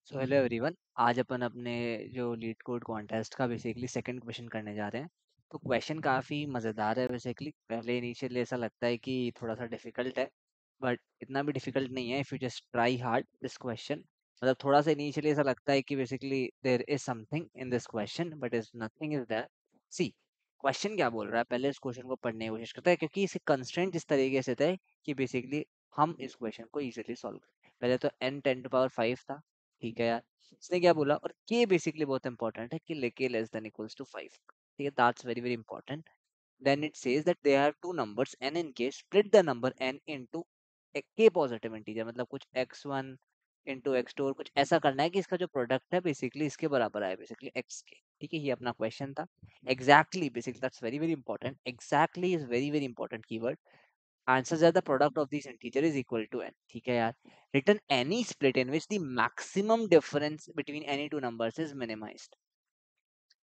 So hello everyone. आज अपन अपने जो लीड कोड कॉन्टेस्ट का बेसिकली सेकंड क्वेश्चन करने जा रहे हैं। तो क्वेश्चन काफ़ी मज़ेदार है। बेसिकली पहले इनिशियली ऐसा लगता है कि थोड़ा सा डिफिकल्ट है, बट इतना भी डिफिकल्ट नहीं है if you just try hard this question. मतलब थोड़ा सा इनिशियली ऐसा लगता है कि basically there is something in this question but is nothing is that. See question क्या बोल रहा है, पहले इस क्वेश्चन को पढ़ने की कोशिश करते हैं, क्योंकि इसे कंस्ट्रेंट इस तरीके से थे कि बेसिकली हम इस क्वेश्चन को इजीली सॉल्व करें। पहले तो n 10 to power 5 था, ठीक है यार। इसने क्या बोला, और के बेसिकली बहुत इंपॉर्टेंट है कि के लेस देन इक्वल्स टू 5, ठीक है, that's very very important. Then it says that they have two numbers n in k, split the number n into k positive integer, मतलब कुछ x1 इनटू x2 और कुछ ऐसा करना है कि इसका जो प्रोडक्ट है बेसिकली इसके बराबर आए, बेसिकली x के। ठीक है, ये अपना क्वेश्चन था। Exactly basically that's very very important. Exactly is very very important keyword. Answers are the product of these integer is equal to n, ठीक है यार। Return any split in which the maximum difference between any two numbers is minimized।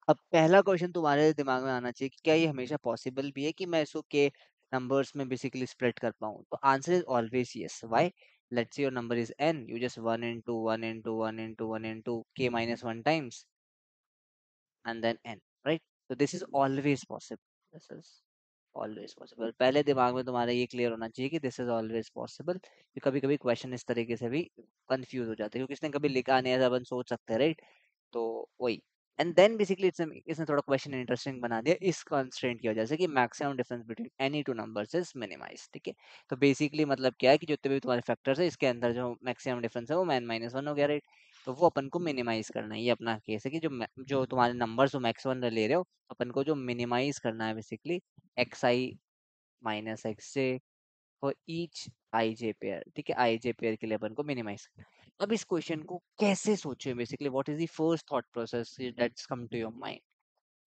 अब पहला question तुम्हारे दिमाग में आना चाहिए कि क्या ये हमेशा पॉसिबल भी है कि मैं इसको के नंबर्स में बेसिकली स्प्लिट कर पाऊँ। तो answer is always yes. Why? Let's say your number is n, you just 1 into 1 into 1 into 1 into k minus 1 times and then n, right? So this is always possible. This is always possible। पहले दिमाग में तुम्हारे ये clear होना चाहिए कि this is always possible. कभी कभी क्वेश्चन इस तरीके से भी कंफ्यूज हो जाते हैं, क्योंकि इसने कभी लिखा नहीं है, ऐसा अपन सोच सकते हैं, राइट? तो वही। एंड देन बेसिकली इसने थोड़ा क्वेश्चन इंटरेस्टिंग बना दिया इस कंस्ट्रेंट की वजह से कि maximum difference between any two numbers is minimize, ठीक है। तो बेसिकली मतलब क्या है कि जितने भी तुम्हारे फैक्टर्स है इसके अंदर जो मैक्सिमम डिफरेंस है वो n-1 हो गया, राइट? तो वो अपन को मिनिमाइज करना है। ये अपना केस है कि जो तुम्हारे नंबर्स हो मैक्स 1 ले रहे हो, अपन को जो मिनिमाइज करना है basically xi-xj for each I J pair, ठीक है। आई जे पेयर के लिए अपन को मिनिमाइज। अब इस क्वेश्चन को कैसे सोचे, basically what is the first thought process that's come to your mind.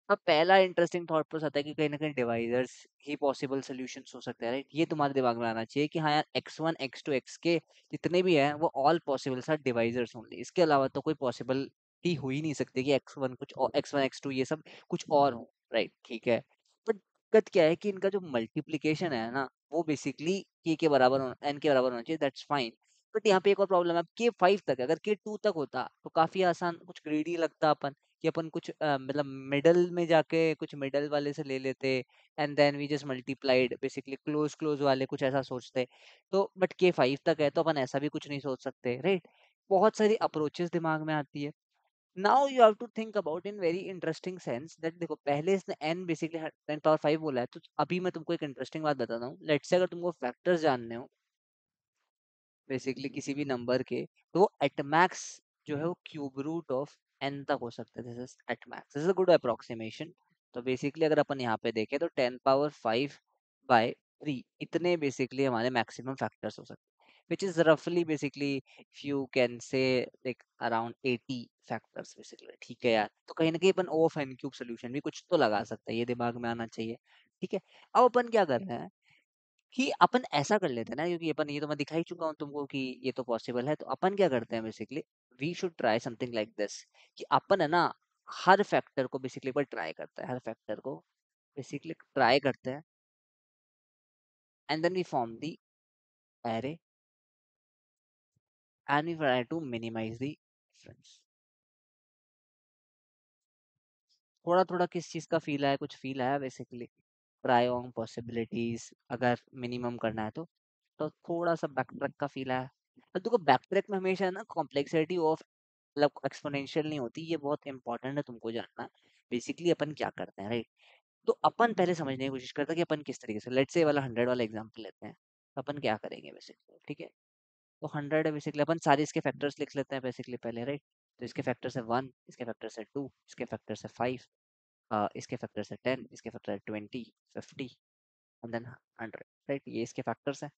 अब पहला इंटरेस्टिंग थॉट प्रोसेस आता है कि कहीं ना कहीं डिवाइजर्स ही पॉसिबल सॉल्यूशंस हो सकते हैं, राइट? ये तुम्हारे दिमाग में आना चाहिए कि हाँ यार, x1 x2 xk जितने भी हैं वो all possible are divisors only. इसके अलावा तो कोई पॉसिबल ही हो ही नहीं सकती कि x1 कुछ और x1 x2 ये सब कुछ और हो, राइट? ठीक है। बट दिक्कत क्या है कि इनका जो मल्टीप्लीकेशन है ना, वो बेसिकली के बराबर होना, एन के बराबर होना चाहिए, दैट्स फाइन। बट यहाँ पे एक और प्रॉब्लम है। अब के 5 तक है, अगर के 2 तक होता तो काफी आसान, कुछ ग्रीडी लगता अपन कि अपन कुछ मतलब मिडल में जाके कुछ मिडल वाले से ले लेते, and then we just multiplied, basically close close वाले कुछ ऐसा सोचते। तो बट के 5 तक है तो अपन ऐसा भी कुछ नहीं सोच सकते, राइट? बहुत सारी अप्रोचेस दिमाग में आती है। Now you have to think about in very interesting sense that, देखो पहले इसने n बेसिकली 10 power 5 बोला है, तो अभी मैं तुमको एक इंटरेस्टिंग बात बताता हूँ। लेट्स से अगर तुमको फैक्टर्स जानने हो बेसिकली किसी भी नंबर के, तो वो एट मैक्स जो है वो क्यूब रूट ऑफ n तक हो सकता है। This is at max, this is a good approximation. तो बेसिकली अगर अपन यहाँ पे देखें तो 10 power 5/3 इतने बेसिकली हमारे मैक्सिमम फैक्टर्स हो सकते हैं, विच इज रफली basically if you can say like around 80 factors basically, ठीक है यार। तो कहीं ना कहीं अपन ओ ऑफ n क्यूब सोल्यूशन भी कुछ तो लगा सकते हैं, ये दिमाग में आना चाहिए, ठीक है। अब अपन क्या कर रहे हैं कि अपन ऐसा कर लेते हैं ना, क्योंकि अपन ये तो मैं दिखा ही चुका हूँ तुमको कि ये तो पॉसिबल है। तो अपन क्या करते हैं basically, we should try something like this, कि अपन है ना हर फैक्टर को बेसिकली एक बार ट्राई करते हैं, हर फैक्टर को बेसिकली ट्राई करते हैं, and then we form the array and we try to minimize the difference. थोड़ा थोड़ा किस चीज का फील आया, कुछ फील आया बेसिकली? ट्राई ऑन पॉसिबिलिटीज अगर मिनिमम करना है तो थोड़ा सा बैक ट्रैक का फील आया। और देखो बैक ट्रैक में हमेशा ना कॉम्प्लेक्सिटी ऑफ मतलब एक्सपोनेंशियल नहीं होती, ये बहुत इंपॉर्टेंट है तुमको जानना। बेसिकली अपन क्या करते हैं, राइट? तो अपन पहले समझने की कोशिश करते हैं कि अपन किस तरीके से, लेट्स से वाला 100 वाला एग्जांपल लेते हैं। तो अपन क्या करेंगे बेसिकली, ठीक है। तो 100 है बेसिकली, अपन सारे इसके फैक्टर्स लिख लेते हैं बेसिकली पहले, राइट? तो इसके फैक्टर्स है 1, इसके फैक्टर्स है 2, इसके फैक्टर्स है 5, इसके फैक्टर्स है 10, इसके फैक्टर है 20, 50 एंड देन 100, राइट? ये इसके फैक्टर्स हैं,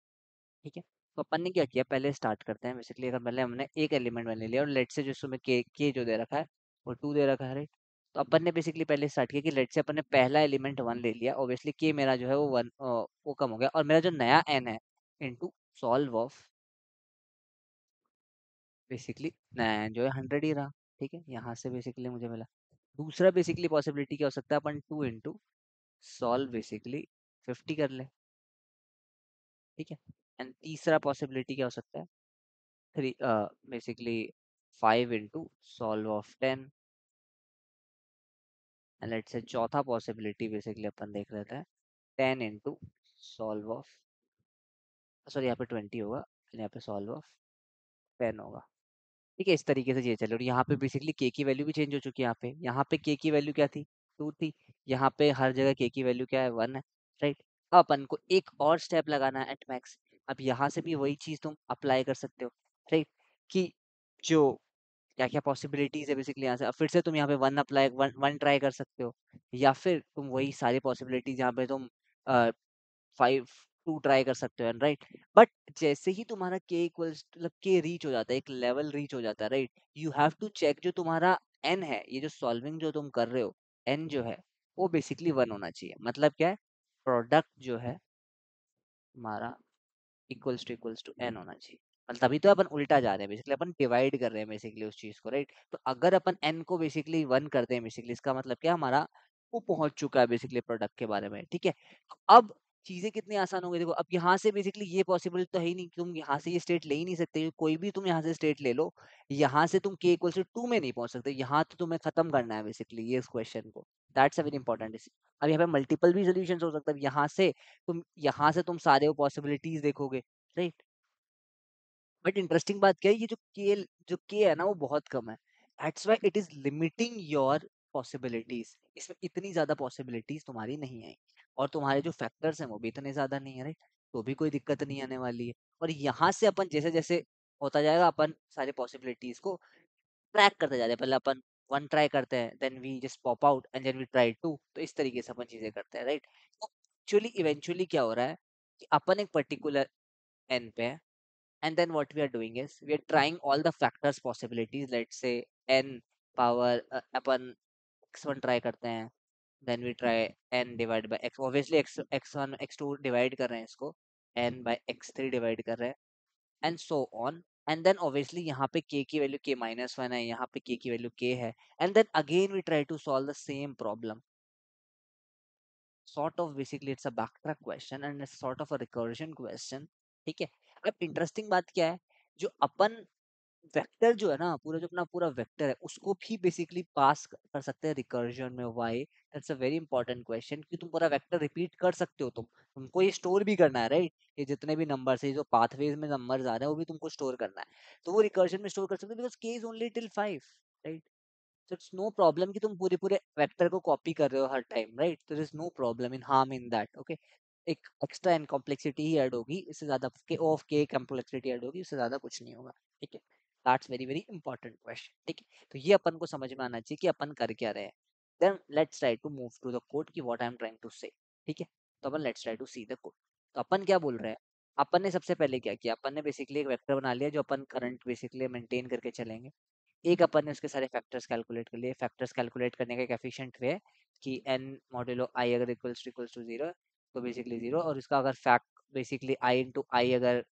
ठीक है। तो अपन ने क्या किया, पहले स्टार्ट करते हैं बेसिकली। अगर पहले हमने एक एलिमेंट में ले लिया और लेट से जो इसमें के जो दे रखा है वो 2 दे रखा है, राइट? तो अपन ने बेसिकली पहले स्टार्ट किया कि लेट से अपन ने पहला एलिमेंट 1 ले लिया, ऑब्वियसली के मेरा जो है वो 1 वो कम हो गया, और मेरा जो नया n है इनटू सॉल्व ऑफ बेसिकली नया n जो है 100 ही रहा, ठीक है। यहाँ से बेसिकली मुझे मिला। दूसरा बेसिकली पॉसिबिलिटी क्या हो सकता है, अपन 2 इंटू सॉल्व बेसिकली 50 कर ले, ठीक है। एंड तीसरा पॉसिबिलिटी क्या हो सकता है, three basically 5 into solve of 10, and let's say चौथा पॉसिबिलिटी बेसिकली अपन देख लेते हैं 10 into solve of, सॉरी यहाँ पे 20 होगा and यहाँ पे solve of 10 होगा। ठीक है, इस तरीके से ये चले, और यहाँ पे बेसिकली के की वैल्यू भी चेंज हो चुकी है। यहाँ पे के की वैल्यू क्या थी, 2 थी। यहाँ पे हर जगह के की वैल्यू क्या है, 1 है, राइट। अब अपन को एक और स्टेप लगाना है एट मैक्स। अब यहाँ से भी वही चीज तुम अप्लाई कर सकते हो, राइट, कि जो क्या क्या पॉसिबिलिटीज है बेसिकली यहाँ से, अब फिर से तुम यहाँ पे वन अप्लाई वन ट्राई कर सकते हो, या फिर तुम वही सारी पॉसिबिलिटीज यहाँ पे तुम 5 2 ट्राई कर सकते हो, राइट। बट जैसे ही तुम्हारा के इक्वल्स मतलब के रीच हो जाता है, एक लेवल रीच हो जाता है, right, you have to check जो तुम्हारा एन है, ये जो सॉल्विंग जो तुम कर रहे हो, एन जो है वो बेसिकली 1 होना चाहिए। मतलब क्या है, प्रोडक्ट जो है हमारा इक्वल्स टू एन होना चाहिए। मतलब तभी तो अपन उल्टा जा रहे हैं, बेसिकली अपन डिवाइड कर रहे हैं बेसिकली उस चीज को, राइट। तो अगर अपन एन को बेसिकली 1 करते हैं बेसिकली, इसका मतलब क्या, हमारा वो पहुंच चुका है बेसिकली प्रोडक्ट के बारे में, ठीक है। तो अब चीजें कितनी आसान हो गई, देखो अब यहाँ से बेसिकली ये पॉसिबल तो है ही नहीं, तुम यहाँ से ये स्टेट ले ही नहीं सकते, कोई भी तुम यहाँ से स्टेट ले लो, यहाँ से तुम के इक्वल टू 2 में नहीं पहुंच सकते, यहाँ तो तुम्हें खत्म करना है बेसिकली ये इस क्वेश्चन को। That's a very important. अब यहाँ पे मल्टीपल भी सोल्यूशन हो सकता है, यहाँ से तुम सारे वो पॉसिबिलिटीज देखोगे, राइट। बट इंटरेस्टिंग बात क्या है, ये जो के है ना वो बहुत कम है, that's why it is limiting your possibilities. इसमें इतनी ज्यादा पॉसिबिलिटीज तुम्हारी नहीं है, और तुम्हारे जो फैक्टर्स हैं वो भी इतने ज्यादा नहीं है, राइट। तो भी कोई दिक्कत नहीं आने वाली है। और यहाँ से अपन जैसे जैसे होता जाएगा, अपन सारे पॉसिबिलिटीज को ट्रैक करते जाते हैं। पहले अपन 1 ट्राई करते हैं, then we just pop out and then we try 2, तो इस तरीके से अपन चीजें करते हैं, राइट। तो एक्चुअली इवेंचुअली क्या हो रहा है कि अपन एक पर्टिकुलर एन पे है, and then what we are doing is we are trying all the factors possibilities, let's say n power upon x1 try करते हैं, then we try n divide by x, obviously x1 x2 divide कर रहे हैं इसको, n by x3 divide कर रहे हैं, and so on। and then obviously यहाँ पे k की वैल्यू k-1 है, यहाँ पे k की वैल्यू k है, and then again we try to solve the same problem, sort of basically it's a backtrack question and it's sort of a recursion question, ठीक है। अब इंटरेस्टिंग बात क्या है, जो अपन वेक्टर जो है ना, पूरा जो अपना पूरा वेक्टर है उसको भी बेसिकली पास कर सकते हैं रिकर्जन में। Why, that's a very important question, कि तुम पूरा वेक्टर रिपीट कर सकते हो, तुमको ये स्टोर भी करना है, राइट। ये जितने भी नंबर्स है, जो पाथवेज में नंबर्स आ रहे हैं वो भी तुमको स्टोर करना है, तो वो रिकर्जन में स्टोर कर सकते हो, because k is only till 5, right. So it's no problem कि तुम पूरे पूरे वेक्टर को कॉपी कर रहे हो हर time, right. There is no problem in harm in that, okay। एक extra and complexity he add होगी, इससे ज्यादा के ऑफ के कॉम्प्लेक्सिटी ऐड होगी, इससे ज्यादा कुछ नहीं होगा, ठीक है। That's very very important question, ठीक है। तो ये अपन को समझ में आना चाहिए कि अपन कर क्या रहे हैं। Then let's try to move to the code कि what I am trying to say, ठीक है। तो अपन let's try to see the code. तो अपन क्या बोल रहे हैं, अपन ने सबसे पहले क्या किया, अपन ने बेसिकली एक वेक्टर बना लिया जो अपन करंट बेसिकली मेंटेन करके चलेंगे। एक अपन ने उसके सारे फैक्टर्स कैलकुलेट कर लिए। फैक्टर्स कैलकुलेट करने का एक एफिशिएंट वे है कि n मॉड्यूलो i अगर इक्वल्स टू 0 तो बेसिकली 0, और इसका अगर फैक्ट बेसिकली i इंटू आई अगर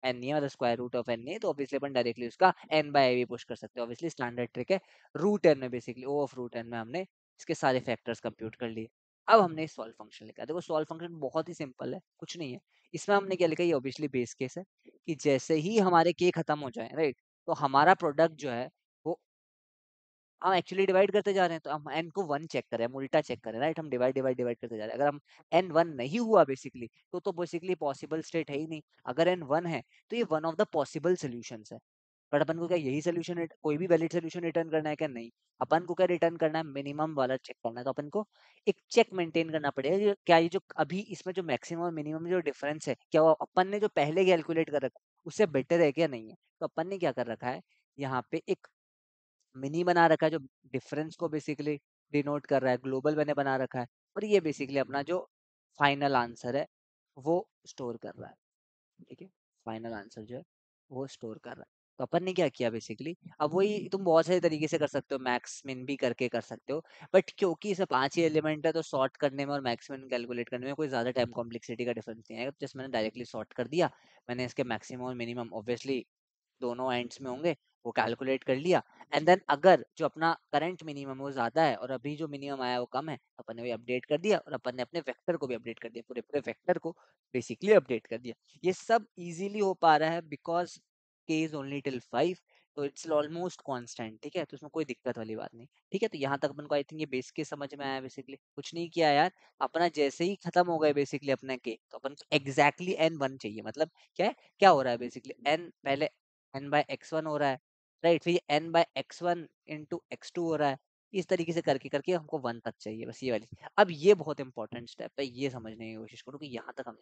n नहीं है, मतलब स्क्वायर रूट ऑफ n नहीं है, तो ऑब्वियसली अपन डायरेक्टली उसका n बाय i भी पुश कर सकते हैं। ऑब्वियसली स्टैंडर्ड ट्रिक है, रूट n में basically O of root n में हमने इसके सारे फैक्टर्स कंप्यूट कर लिए। अब हमने सॉल्व फंक्शन लिखा। देखो सॉल्व फंक्शन बहुत ही सिंपल है, कुछ नहीं है इसमें। हमने क्या लिखा, ये ऑब्वियसली बेस केस है कि जैसे ही हमारे के खत्म हो जाए, राइट, तो हमारा प्रोडक्ट जो है वो हम एक्चुअली डिवाइड करते जा रहे हैं, तो हम n को 1 चेक करें, हम उल्टा चेक करें, राइट। हम डिवाइड डिवाइड डिवाइड करते जा रहे हैं। अगर हम n 1 नहीं हुआ बेसिकली, तो बेसिकली पॉसिबल स्टेट है ही नहीं। अगर n 1 है तो ये one of the possible solutions है। बट अपन को क्या यही सोल्यूशन, कोई भी वैलिड सोल्यूशन रिटर्न करना है क्या, नहीं। अपन को क्या रिटर्न करना है, मिनिमम वाला चेक करना है। तो अपन को एक चेक मेंटेन करना पड़ेगा क्या ये जो अभी इसमें जो मैक्सिमम और मिनिमम जो डिफरेंस है, क्या वो अपन ने जो पहले कैलकुलेट कर रखा उससे बेटर है क्या, नहीं है। तो अपन ने क्या कर रखा है, यहाँ पे एक मिनी बना रखा है जो डिफरेंस को बेसिकली डिनोट कर रहा है, ग्लोबल मैंने बना रखा है, और ये बेसिकली अपना जो फाइनल आंसर है वो स्टोर कर रहा है, ठीक है। फाइनल आंसर जो है वो स्टोर कर रहा है। तो अपन ने क्या किया बेसिकली, अब वही तुम बहुत सारे तरीके से कर सकते हो, मैक्स मिन भी करके कर सकते हो, बट क्योंकि इसमें 5 ही एलिमेंट है तो सॉर्ट करने में और मैक्स मिन कैलकुलेट करने में कोई ज्यादा टाइम कॉम्प्लेक्सिटी का डिफरेंस नहीं आएगा। जस्ट मैंने डायरेक्टली सॉर्ट कर दिया, मैंने इसके मैक्सिमम और मिनिमम ऑब्वियसली दोनों एंड्स में होंगे वो कैलकुलेट कर लिया, एंड देन अगर जो अपना करंट मिनिमम वो ज्यादा है और अभी जो मिनिमम आया वो कम है, तो अपन ने वही अपडेट कर दिया, और अपन ने अपने वेक्टर को भी अपडेट कर दिया, पूरे पूरे वेक्टर को बेसिकली अपडेट कर दिया। ये सब इजीली हो पा रहा है because k is only till 5, तो इट्स ऑलमोस्ट कांस्टेंट, ठीक है, तो उसमें कोई दिक्कत वाली बात नहीं। ठीक है, तो यहाँ तक अपन को आई थिंक ये बेस के समझ में आया। बेसिकली कुछ नहीं किया यार, अपना जैसे ही खत्म हो गए बेसिकली अपने के, तो अपन को एग्जैक्टली एन वन चाहिए। मतलब क्या है, क्या हो रहा है बेसिकली, एन पहले एन बाय एक्स वन हो रहा है, राइट, फिर n by x one into x two हो रहा है। इस तरीके से करके करके हमको वन तक चाहिए, बस ये वाली। अब ये बहुत इंपॉर्टेंट स्टेप है, ये समझने की कोशिश करो कि यहाँ तक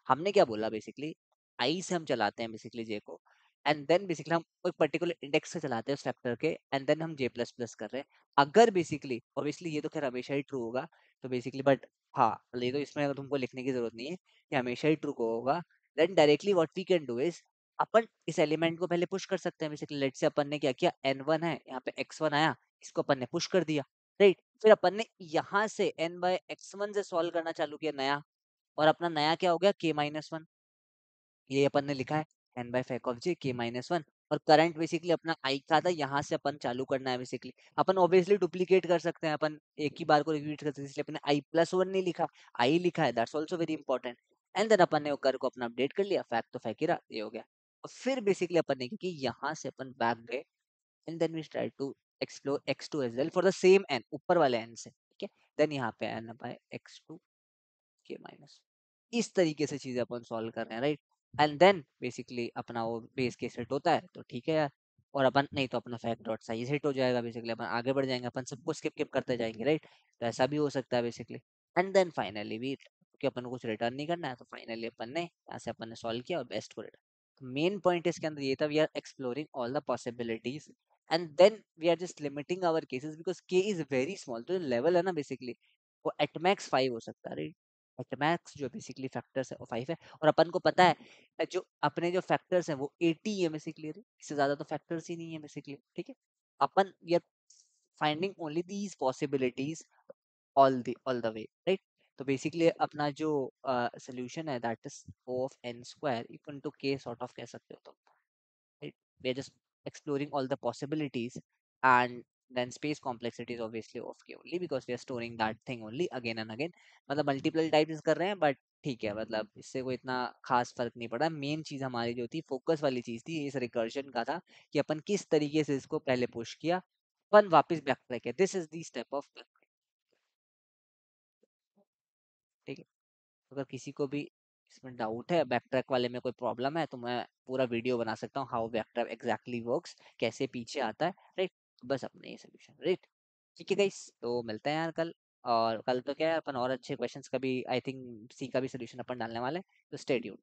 हमने क्या बोला बेसिकली। आई से हम चलाते हैं बेसिकली जे को, एंड देन बेसिकली हम एक पर्टिकुलर इंडेक्स से चलाते हैं उस फैक्टर के, एंड देन हम जे प्लस प्लस कर रहे हैं। अगर बेसिकली ऑब्वियसली ये तो खैर हमेशा ही ट्रू होगा, तो बेसिकली बट हाँ, ये तो इसमें अगर तुमको लिखने की जरूरत नहीं है कि हमेशा ही ट्रू होगा, then directly what we can do is, अपन इस एलिमेंट को पहले पुश कर सकते हैं। बेसिकली लेट से अपन ने क्या किया, एन वन है यहाँ पे, एक्स वन आया, इसको अपन ने पुश कर दिया, राइट। फिर अपन ने यहाँ से एन बाय एक्स वन से सॉल्व करना चालू किया नया, और अपना नया क्या हो गया, के माइनस वन। ये अपन ने लिखा है एन बाय फैक ऑफ जे के माइनस वन। और करंट बेसिकली अपना आई का था, यहाँ से अपन चालू करना है बेसिकली। अपन ऑब्वियसली डुप्लीकेट कर सकते हैं, अपन एक ही बार को रिपीट कर सकते हैं, इसलिए अपने आई प्लस वन नहीं लिखा, आई लिखा है, that's also very important. And then अपन ने वो कर को अपना अपडेट कर लिया, फैक्ट तो फैक ही रहा, ये हो गया। और फिर बेसिकली अपन ने क्योंकि यहाँ से अपन बैक गए, and then we try to explore x two as well for the same n, ऊपर वाले एन से, ठीक है। देन यहाँ पे n by x two k minus, इस तरीके से चीजें अपन सॉल्व कर रहे हैं, राइट। एंड देन बेसिकली अपना वो बेस केस हिट होता है, तो ठीक है यार। और अपन नहीं तो अपना फैक्ट डॉट साइज हिट हो जाएगा, बेसिकली अपन आगे बढ़ जाएंगे, अपन सबको स्किप स्किप करते जाएंगे, राइट। तो ऐसा भी हो सकता है बेसिकली। एंड देन फाइनली भी, क्योंकि अपन को कुछ रिटर्न नहीं करना है, तो फाइनली अपन ने यहाँ से अपन ने सॉल्व किया और बेस्ट को रिटर्न। मेन पॉइंट इसके अंदर ये था, we are exploring all the possibilities, and then we are just limiting our cases because k is very small. तो लेवल है ना बेसिकली, वो एट मैक्स 5 हो सकता है, राइट। मैथमेटिक्स जो बेसिकली फैक्टर्स है वो 5 है, और अपन को पता है जो अपने जो फैक्टर्स हैं वो 80 है बेसिकली, इससे ज्यादा तो फैक्टर्स ही नहीं है बेसिकली, ठीक है। अपन ये finding only these possibilities all the way, right. तो बेसिकली अपना जो सोल्यूशन है that is O of n square equal to k sort of कह सकते हो तुम, right? We are just exploring all the possibilities, and then space complexity is obviously of k only because we are storing that thing only again and again. मतलब multiple types कर रहे हैं, but ठीक है, मतलब इससे कोई इतना खास फर्क नहीं पड़ा। मेन चीज हमारी जो थी, फोकस वाली चीज थी इस रिकर्जन का था, कि अपन किस तरीके से इसको पहले पुश किया, अपन वापस बैक ट्रैक है, this is the step of, ठीक है। अगर किसी को भी इसमें डाउट है, बैकट्रैक वाले में कोई प्रॉब्लम है, तो मैं पूरा वीडियो बना सकता हूँ हाउ बैकट्रैक एग्जैक्टली वर्क्स, कैसे पीछे आता है, राइट। बस अपने ये सोल्यूशन, राइट। ठीक है गाइस, तो मिलते हैं यार कल। और कल तो क्या है, अपन और अच्छे क्वेश्चंस का भी आई थिंक सी का भी सोल्यूशन अपन डालने वाले हैं, तो स्टे ट्यून्ड।